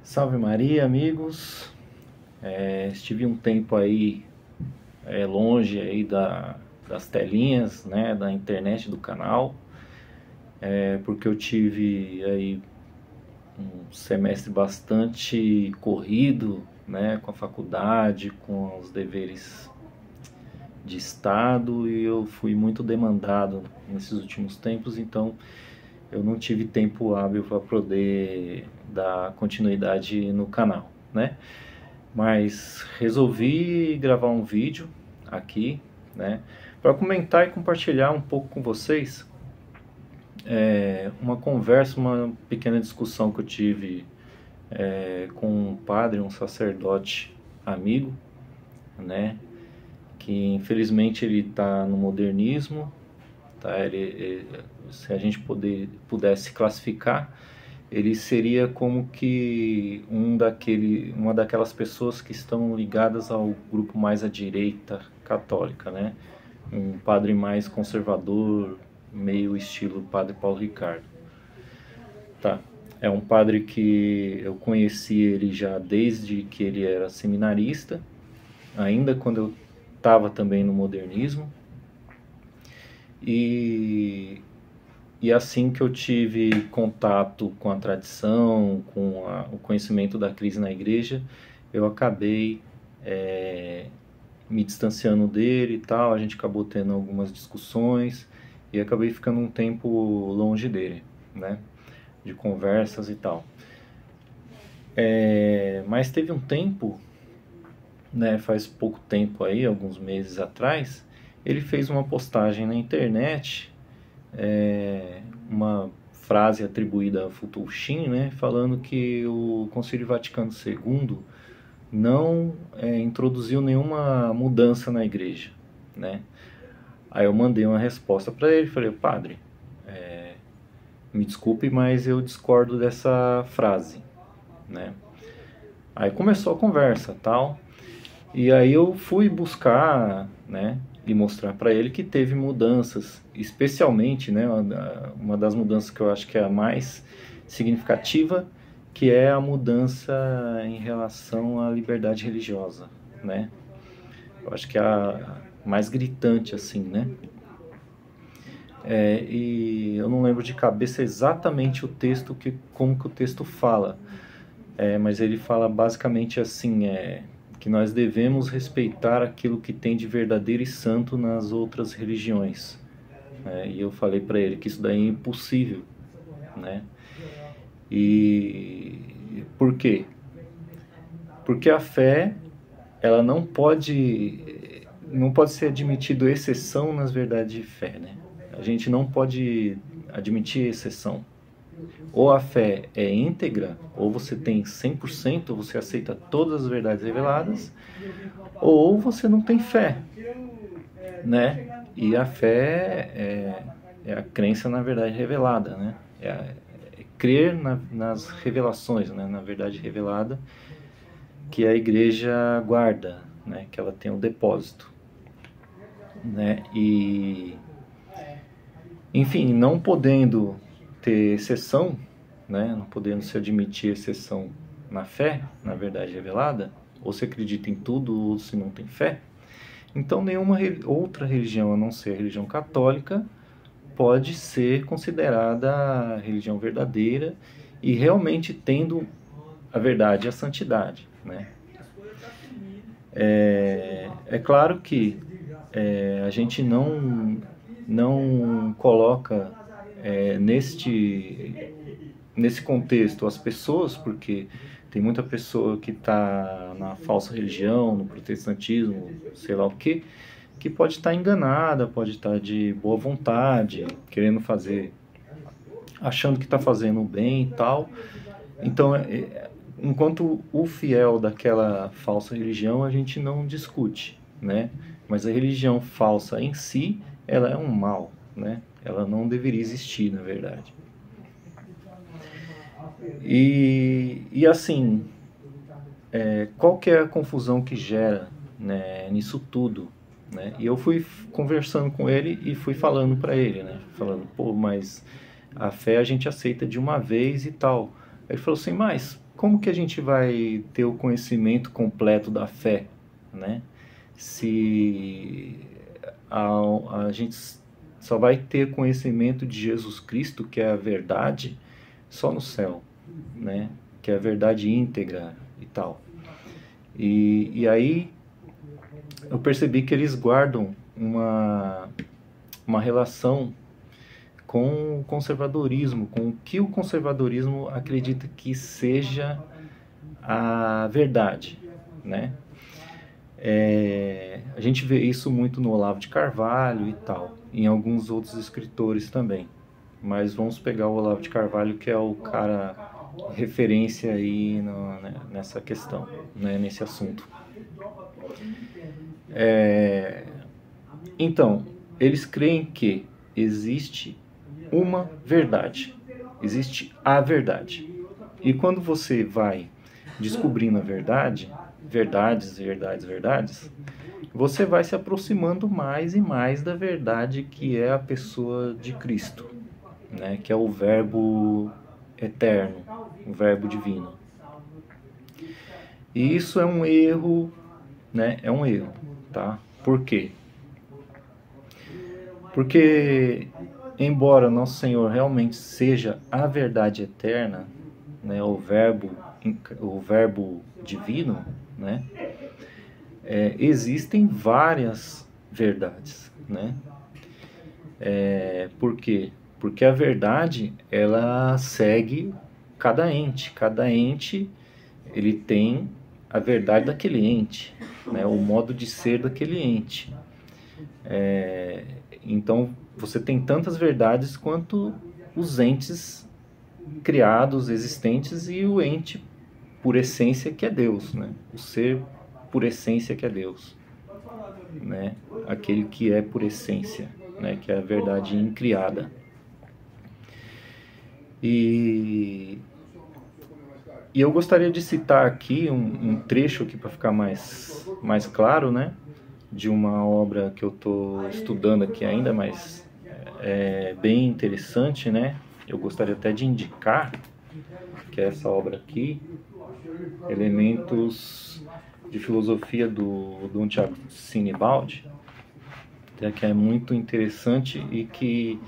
Salve Maria, amigos. Estive um tempo aí longe aí das telinhas, né, da internet do canal, porque eu tive aí um semestre bastante corrido, né, com a faculdade, com os deveres de estado, e eu fui muito demandado nesses últimos tempos, então eu não tive tempo hábil para poder dar continuidade no canal, né? Mas resolvi gravar um vídeo aqui, né, para comentar e compartilhar um pouco com vocês uma conversa, uma pequena discussão que eu tive com um padre, um sacerdote amigo, né, que infelizmente ele está no modernismo, tá? Se a gente pudesse classificar, ele seria como que uma daquelas pessoas que estão ligadas ao grupo mais à direita católica, né? Um padre mais conservador, meio estilo Padre Paulo Ricardo. Tá. É um padre que eu conheci ele já desde que ele era seminarista, ainda quando eu estava também no modernismo. E assim que eu tive contato com a tradição, com o conhecimento da crise na igreja, eu acabei me distanciando dele e tal. A gente acabou tendo algumas discussões e acabei ficando um tempo longe dele, né? De conversas e tal. Mas teve um tempo, né, faz pouco tempo aí, alguns meses atrás, ele fez uma postagem na internet, uma frase atribuída a Futushim, né, falando que o Concílio Vaticano II não introduziu nenhuma mudança na igreja, né? Aí eu mandei uma resposta para ele, falei: padre, me desculpe, mas eu discordo dessa frase, né? Aí começou a conversa, tal. E aí eu fui buscar, né, e mostrar para ele que teve mudanças, especialmente, né, uma das mudanças que eu acho que é a mais significativa, que é a mudança em relação à liberdade religiosa, né? Eu acho que é a mais gritante, assim, né? E eu não lembro de cabeça exatamente o texto, como que o texto fala, mas ele fala basicamente assim, que nós devemos respeitar aquilo que tem de verdadeiro e santo nas outras religiões. E eu falei para ele que isso daí é impossível, né? E por quê? Porque a fé, ela não pode ser admitido exceção nas verdades de fé, né? A gente não pode admitir exceção. Ou a fé é íntegra, ou você tem 100%, você aceita todas as verdades reveladas, ou você não tem fé, né? E a fé é a crença na verdade revelada, né? É crer nas revelações, né? Na verdade revelada que a igreja guarda, né? Que ela tem um depósito, né? E, enfim, não podendo ter exceção, né? Não podendo se admitir exceção na fé, na verdade revelada, ou se acredita em tudo ou se não tem fé, então nenhuma outra religião a não ser a religião católica pode ser considerada a religião verdadeira e realmente tendo a verdade e a santidade, né? É claro que a gente não coloca nesse contexto as pessoas, porque tem muita pessoa que está na falsa religião, no protestantismo, sei lá o que pode estar enganada, pode estar de boa vontade, querendo fazer, achando que está fazendo o bem e tal. Então, enquanto o fiel daquela falsa religião, a gente não discute, né? Mas a religião falsa em si, ela é um mal, né? Ela não deveria existir, na verdade. E assim, qual que é a confusão que gera, né, nisso tudo, né? E eu fui conversando com ele e fui falando para ele, né? Falando, pô, mas a fé a gente aceita de uma vez e tal. Ele falou assim, mas como que a gente vai ter o conhecimento completo da fé, né? Se a gente só vai ter conhecimento de Jesus Cristo, que é a verdade, só no céu, né? Que é a verdade íntegra e tal. E aí eu percebi que eles guardam uma relação com o conservadorismo, com o que o conservadorismo acredita que seja a verdade, né? A gente vê isso muito no Olavo de Carvalho e tal, em alguns outros escritores também. Mas vamos pegar o Olavo de Carvalho, que é o cara referência aí nessa questão, né, nesse assunto. Então, eles creem que existe uma verdade, existe a verdade. E quando você vai descobrindo a verdade, verdades, você vai se aproximando mais e mais da verdade que é a pessoa de Cristo, né? Que é o Verbo eterno, o Verbo divino. E isso é um erro, né? É um erro, tá? Por quê? Porque, embora Nosso Senhor realmente seja a verdade eterna, né? O Verbo divino, né? Existem várias verdades, né? Por quê? Porque a verdade, ela segue cada ente. Cada ente, ele tem a verdade daquele ente, né? O modo de ser daquele ente. Então, você tem tantas verdades quanto os entes criados, existentes, e o ente por essência que é Deus, né? O ser por essência que é Deus, né? Aquele que é por essência, né? Que é a verdade incriada. E eu gostaria de citar aqui um trecho aqui para ficar mais claro, né? De uma obra que eu estou estudando aqui ainda, mas é bem interessante, né? Eu gostaria até de indicar, que é essa obra aqui, Elementos de Filosofia do Dom Tiago Sinibaldi, que é muito interessante e que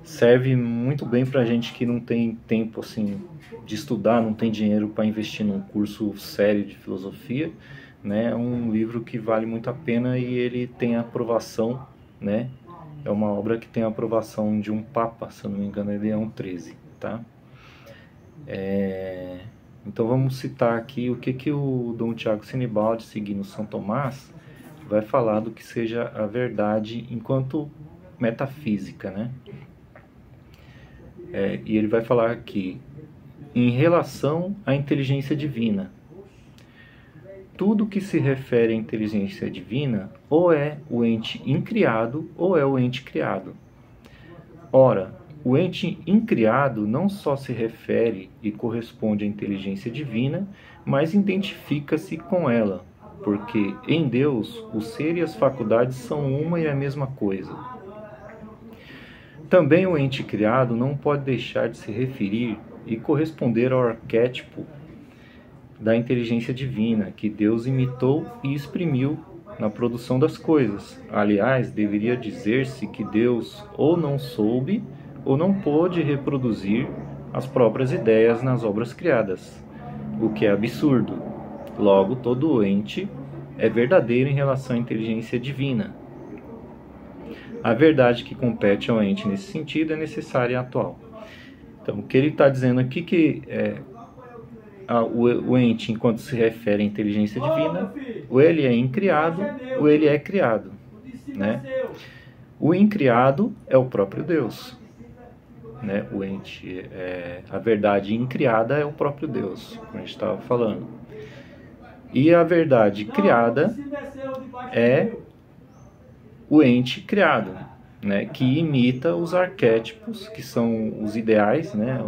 serve muito bem para gente que não tem tempo assim de estudar, não tem dinheiro para investir num curso sério de filosofia, né? É um livro que vale muito a pena e ele tem a aprovação, né? É uma obra que tem a aprovação de um papa, se eu não me engano, ele é um 13, tá? Então vamos citar aqui o que o Dom Tiago Sinibaldi, seguindo São Tomás, vai falar do que seja a verdade enquanto metafísica, né? E ele vai falar aqui, em relação à inteligência divina. Tudo que se refere à inteligência divina ou é o ente incriado ou é o ente criado. Ora, o ente incriado não só se refere e corresponde à inteligência divina, mas identifica-se com ela, porque em Deus o ser e as faculdades são uma e a mesma coisa. Também o ente criado não pode deixar de se referir e corresponder ao arquétipo da inteligência divina, que Deus imitou e exprimiu na produção das coisas. Aliás, deveria dizer-se que Deus ou não soube ou não pôde reproduzir as próprias ideias nas obras criadas, o que é absurdo. Logo, todo ente é verdadeiro em relação à inteligência divina. A verdade que compete ao ente nesse sentido é necessária e atual. Então, o que ele está dizendo aqui que o ente, enquanto se refere à inteligência divina, ou ele é incriado, ou ele é criado, né? O incriado é o próprio Deus, né? O ente, a verdade incriada é o próprio Deus, como a gente estava falando. E a verdade criada é o ente criado, né? Que imita os arquétipos, que são os ideais, né?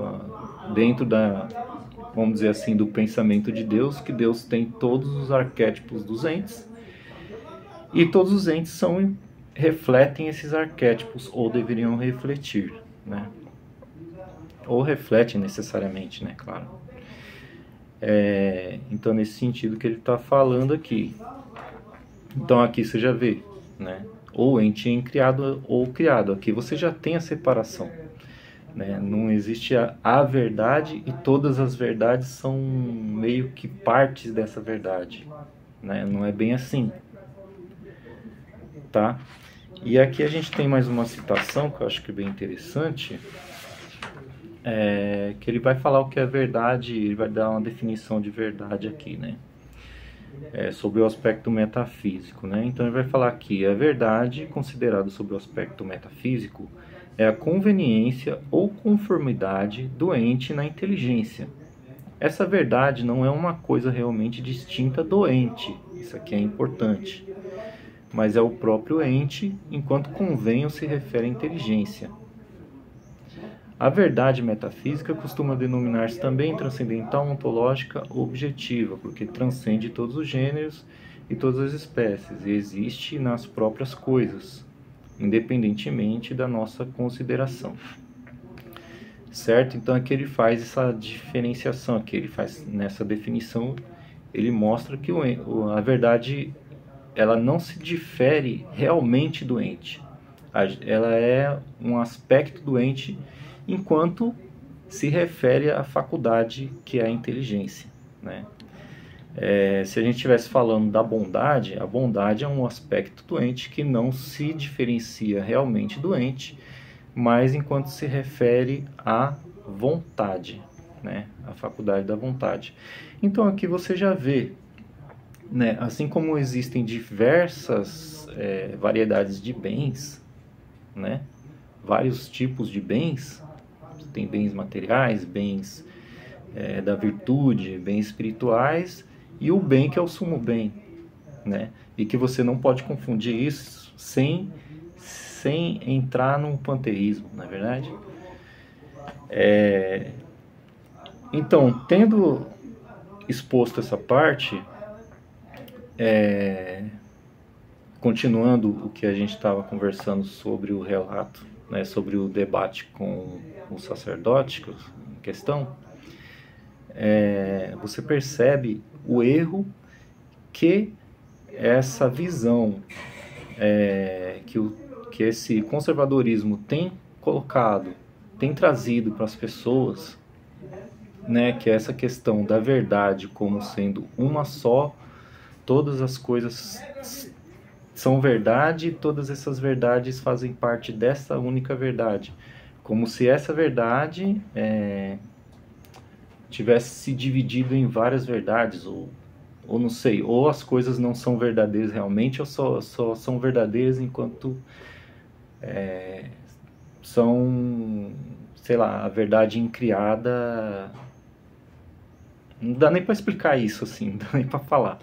Dentro vamos dizer assim, do pensamento de Deus, que Deus tem todos os arquétipos dos entes, e todos os entes refletem esses arquétipos, ou deveriam refletir, né? Ou refletem necessariamente, né? Claro. Então, nesse sentido que ele está falando aqui. Então, aqui você já vê, né? Ou ente incriado ou criado. Aqui você já tem a separação, né? Não existe a verdade e todas as verdades são meio que partes dessa verdade, né? Não é bem assim, tá? E aqui a gente tem mais uma citação que eu acho que é bem interessante, que ele vai falar o que é verdade, ele vai dar uma definição de verdade aqui, né? Sobre o aspecto metafísico, né? Então ele vai falar que a verdade, considerada sob o aspecto metafísico, é a conveniência ou conformidade do ente na inteligência. Essa verdade não é uma coisa realmente distinta do ente, isso aqui é importante, mas é o próprio ente, enquanto convém ou se refere à inteligência. A verdade metafísica costuma denominar-se também transcendental, ontológica ou objetiva, porque transcende todos os gêneros e todas as espécies e existe nas próprias coisas, independentemente da nossa consideração. Certo? Então aqui ele faz essa diferenciação, aqui ele faz nessa definição, ele mostra que a verdade ela não se difere realmente do ente. Ela é um aspecto do ente enquanto se refere à faculdade que é a inteligência, né? Se a gente estivesse falando da bondade, a bondade é um aspecto do ente que não se diferencia realmente do ente, mas enquanto se refere à vontade, né? A faculdade da vontade. Então aqui você já vê, né? Assim como existem diversas variedades de bens, né? Vários tipos de bens, tem bens materiais, bens da virtude, bens espirituais e o bem que é o sumo bem, né? E que você não pode confundir isso sem entrar num panteísmo, não é verdade? Então, tendo exposto essa parte, continuando o que a gente estava conversando sobre o relato, né, sobre o debate com o sacerdote em questão, você percebe o erro que essa visão que esse conservadorismo tem colocado, tem trazido para as pessoas, né, que é essa questão da verdade como sendo uma só, todas as coisas são verdade e todas essas verdades fazem parte dessa única verdade, como se essa verdade tivesse se dividido em várias verdades, ou não sei, ou as coisas não são verdadeiras realmente, ou só são verdadeiras enquanto são, sei lá, a verdade incriada. Não dá nem para explicar isso assim, não dá nem para falar.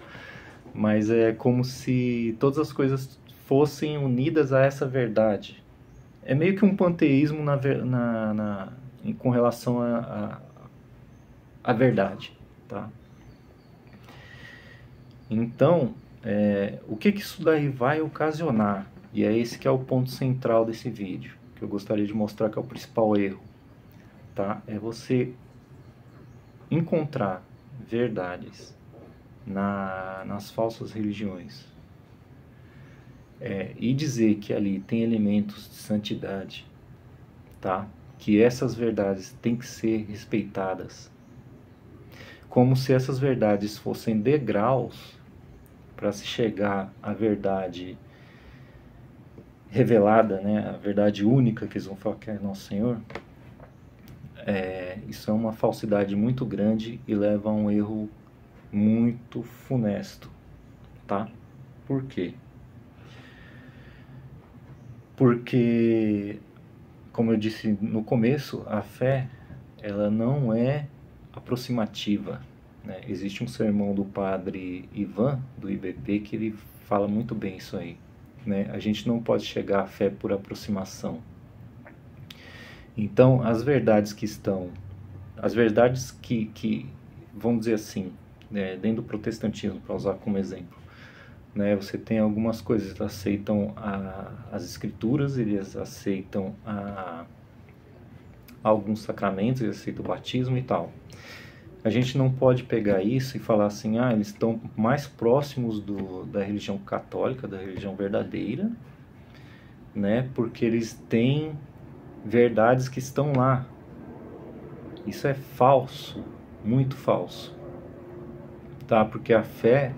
Mas é como se todas as coisas fossem unidas a essa verdade. É meio que um panteísmo com relação à verdade, tá? Então, o que isso daí vai ocasionar? E é esse que é o ponto central desse vídeo, que eu gostaria de mostrar que é o principal erro, tá? É você encontrar verdades nas falsas religiões e dizer que ali tem elementos de santidade, tá? Que essas verdades têm que ser respeitadas, como se essas verdades fossem degraus para se chegar à verdade revelada, né? A verdade única que eles vão falar que é Nosso Senhor. Isso é uma falsidade muito grande e leva a um erro muito funesto, tá? Por quê? Porque, como eu disse no começo, a fé, ela não é aproximativa, né? Existe um sermão do padre Ivan, do IBP, que ele fala muito bem isso aí, né? A gente não pode chegar à fé por aproximação. Então, as verdades que vamos dizer assim, dentro do protestantismo, para usar como exemplo, né, você tem algumas coisas que aceitam as escrituras, eles aceitam alguns sacramentos, eles aceitam o batismo e tal. a gente não pode pegar isso e falar assim, eles estão mais próximos da religião católica, da religião verdadeira, né? Porque eles têm verdades que estão lá. Isso é falso, muito falso, tá? Porque a fé,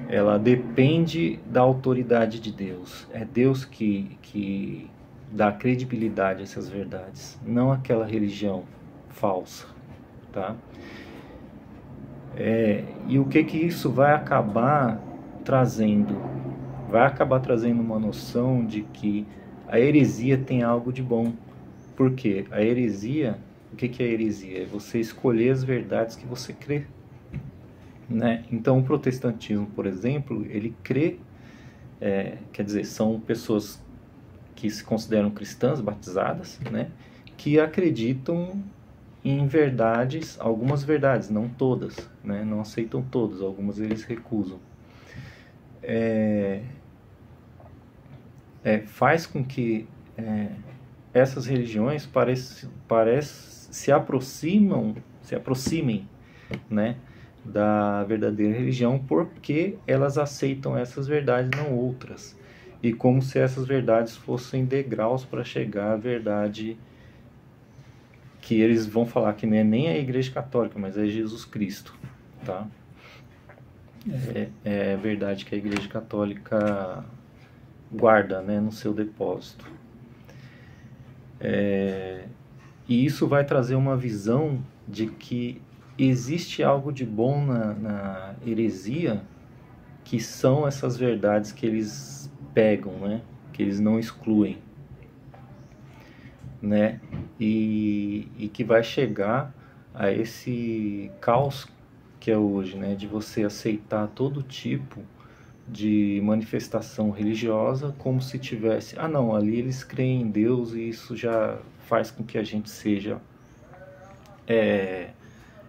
ela depende da autoridade de Deus. É Deus que dá credibilidade a essas verdades, não aquela religião falsa, tá? E o que isso vai acabar trazendo? Vai acabar trazendo uma noção de que a heresia tem algo de bom. Por quê? A heresia, o que é heresia? É você escolher as verdades que você crê, né? Então o protestantismo, por exemplo, ele crê, quer dizer, são pessoas que se consideram cristãs, batizadas, né? Que acreditam em verdades, algumas verdades, não todas, né? Não aceitam todas, algumas eles recusam. Faz com que essas religiões se aproximem, né, da verdadeira religião, porque elas aceitam essas verdades, não outras, e como se essas verdades fossem degraus para chegar à verdade que eles vão falar que não é nem a Igreja Católica, mas é Jesus Cristo, tá? É verdade que a Igreja Católica guarda, né, no seu depósito. E isso vai trazer uma visão de que existe algo de bom na heresia, que são essas verdades que eles pegam, né, que eles não excluem, né, e que vai chegar a esse caos que é hoje, né, de você aceitar todo tipo de manifestação religiosa como se tivesse, não, ali eles creem em Deus e isso já faz com que a gente seja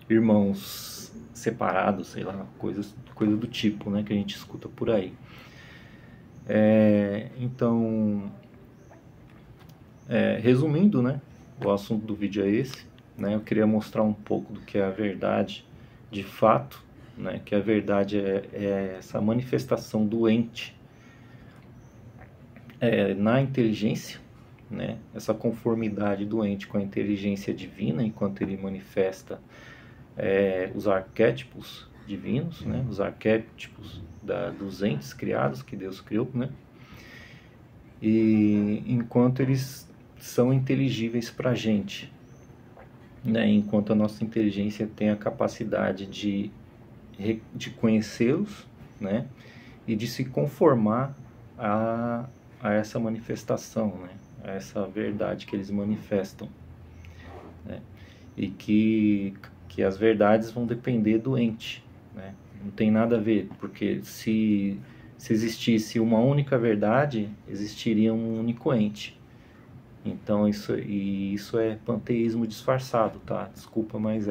irmãos separados, sei lá, coisa do tipo, né, que a gente escuta por aí. Então, resumindo, né, o assunto do vídeo é esse, né, eu queria mostrar um pouco do que é a verdade de fato, né, que a verdade é essa manifestação doente na inteligência, né, essa conformidade doente com a inteligência divina, enquanto ele manifesta os arquétipos divinos, né, os arquétipos dos entes criados que Deus criou, né, e enquanto eles são inteligíveis para a gente, né, enquanto a nossa inteligência tem a capacidade de conhecê-los, né, e de se conformar a essa manifestação, né, a essa verdade que eles manifestam, né, e que as verdades vão depender do ente, né, não tem nada a ver, porque se existisse uma única verdade, existiria um único ente. Então isso é panteísmo disfarçado, tá? Desculpa, mas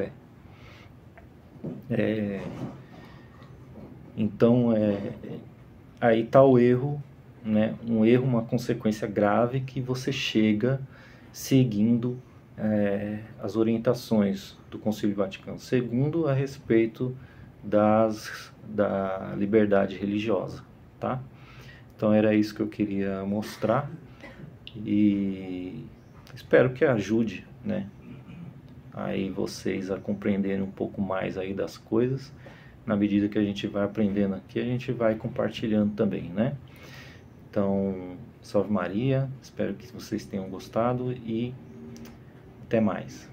Então, aí está o erro, né? Um erro, uma consequência grave que você chega seguindo as orientações do Concílio Vaticano II a respeito da liberdade religiosa, tá? Então era isso que eu queria mostrar e espero que ajude, né, aí vocês a compreenderem um pouco mais aí das coisas. Na medida que a gente vai aprendendo aqui, a gente vai compartilhando também, né? Então, salve Maria, espero que vocês tenham gostado e até mais.